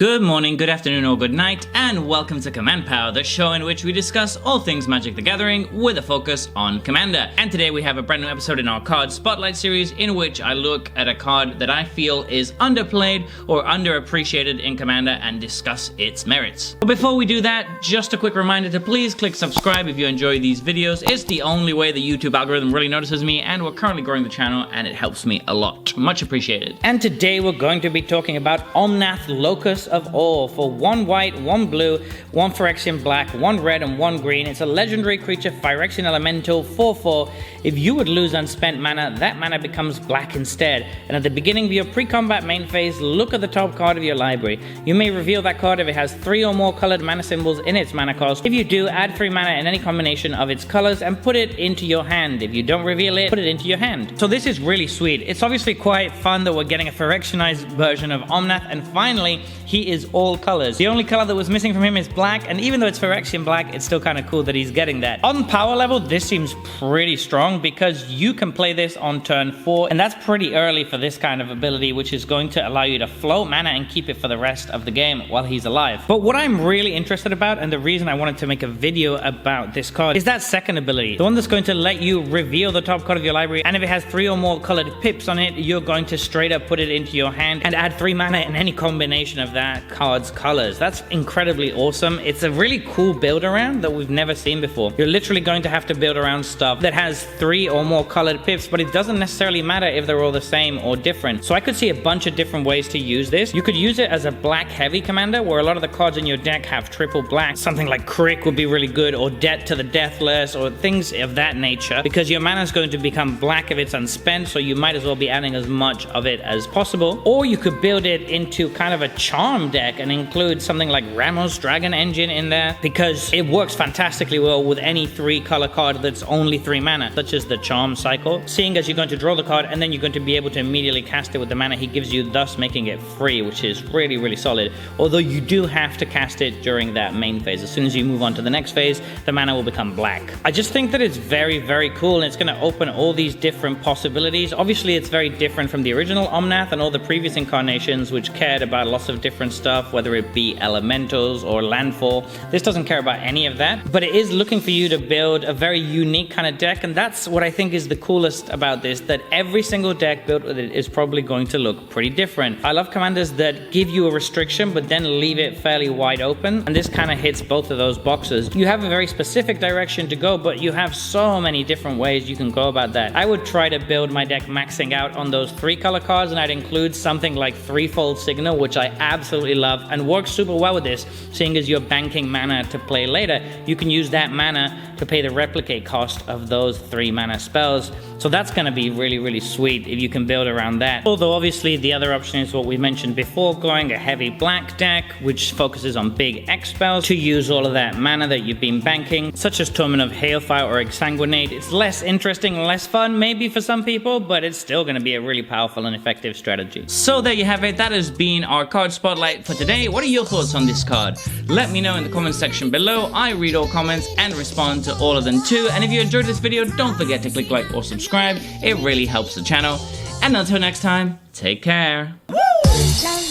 Good morning, good afternoon, or good night, and welcome to Command Power, the show in which we discuss all things Magic the Gathering with a focus on Commander. And today we have a brand new episode in our card Spotlight series in which I look at a card that I feel is underplayed or underappreciated in Commander and discuss its merits. But before we do that, just a quick reminder to please click subscribe if you enjoy these videos. It's the only way the YouTube algorithm really notices me, and we're currently growing the channel and it helps me a lot. Much appreciated. And today we're going to be talking about Omnath, Locus of All for 1 white, 1 blue, 1 Phyrexian black, 1 red, and 1 green. It's a legendary creature, Phyrexian Elemental, 4/4. If you would lose unspent mana, that mana becomes black instead. And at the beginning of your pre-combat main phase, look at the top card of your library. You may reveal that card if it has 3 or more colored mana symbols in its mana cost. If you do, add 3 mana in any combination of its colors and put it into your hand. If you don't reveal it, put it into your hand. So this is really sweet. It's obviously quite fun that we're getting a Phyrexianized version of Omnath, and finally, he is all colors. The only color that was missing from him is black, and even though it's Phyrexian black, it's still kind of cool that he's getting that. On power level, this seems pretty strong because you can play this on turn 4, and that's pretty early for this kind of ability, which is going to allow you to float mana and keep it for the rest of the game while he's alive. But what I'm really interested about, and the reason I wanted to make a video about this card, is that second ability. The one that's going to let you reveal the top card of your library, and if it has 3 or more colored pips on it, you're going to straight up put it into your hand and add 3 mana in any combination of that card's colors. That's incredibly awesome. It's a really cool build around that we've never seen before. You're literally going to have to build around stuff that has 3 or more colored pips, but it doesn't necessarily matter if they're all the same or different. So I could see a bunch of different ways to use this. You could use it as a black heavy commander where a lot of the cards in your deck have triple black. Something like Crick would be really good, or Debt to the Deathless, or things of that nature, because your mana is going to become black if it's unspent, so you might as well be adding as much of it as possible. Or you could build it into kind of a charm deck and include something like Ramos Dragon Engine in there, because it works fantastically well with any 3 color card that's only 3 mana, such as the Charm Cycle, seeing as you're going to draw the card and then you're going to be able to immediately cast it with the mana he gives you, thus making it free, which is really solid. Although you do have to cast it during that main phase. As soon as you move on to the next phase, the mana will become black. I just think that it's very cool, and it's going to open all these different possibilities. Obviously it's very different from the original Omnath and all the previous incarnations, which cared about lots of different stuff, whether it be elementals or landfall. This doesn't care about any of that, but it is looking for you to build a very unique kind of deck, and that's what I think is the coolest about this, that every single deck built with it is probably going to look pretty different. I love commanders that give you a restriction but then leave it fairly wide open, and this kind of hits both of those boxes. You have a very specific direction to go, but you have so many different ways you can go about that. I would try to build my deck maxing out on those 3 color cards, and I'd include something like Threefold Signal, which I absolutely love and works super well with this, seeing as you're banking mana to play later. You can use that mana to pay the replicate cost of those 3 mana spells. So that's going to be really sweet if you can build around that. Although obviously the other option is what we mentioned before, going a heavy black deck, which focuses on big X spells to use all of that mana that you've been banking, such as Torment of Hailfire or Exsanguinate. It's less interesting and less fun maybe for some people, but it's still going to be a really powerful and effective strategy. So there you have it. That has been our card spotlight for today. What are your thoughts on this card? Let me know in the comment section below. I read all comments and respond to all of them too. And if you enjoyed this video, don't forget to click like or subscribe. It really helps the channel. And until next time, take care. Woo!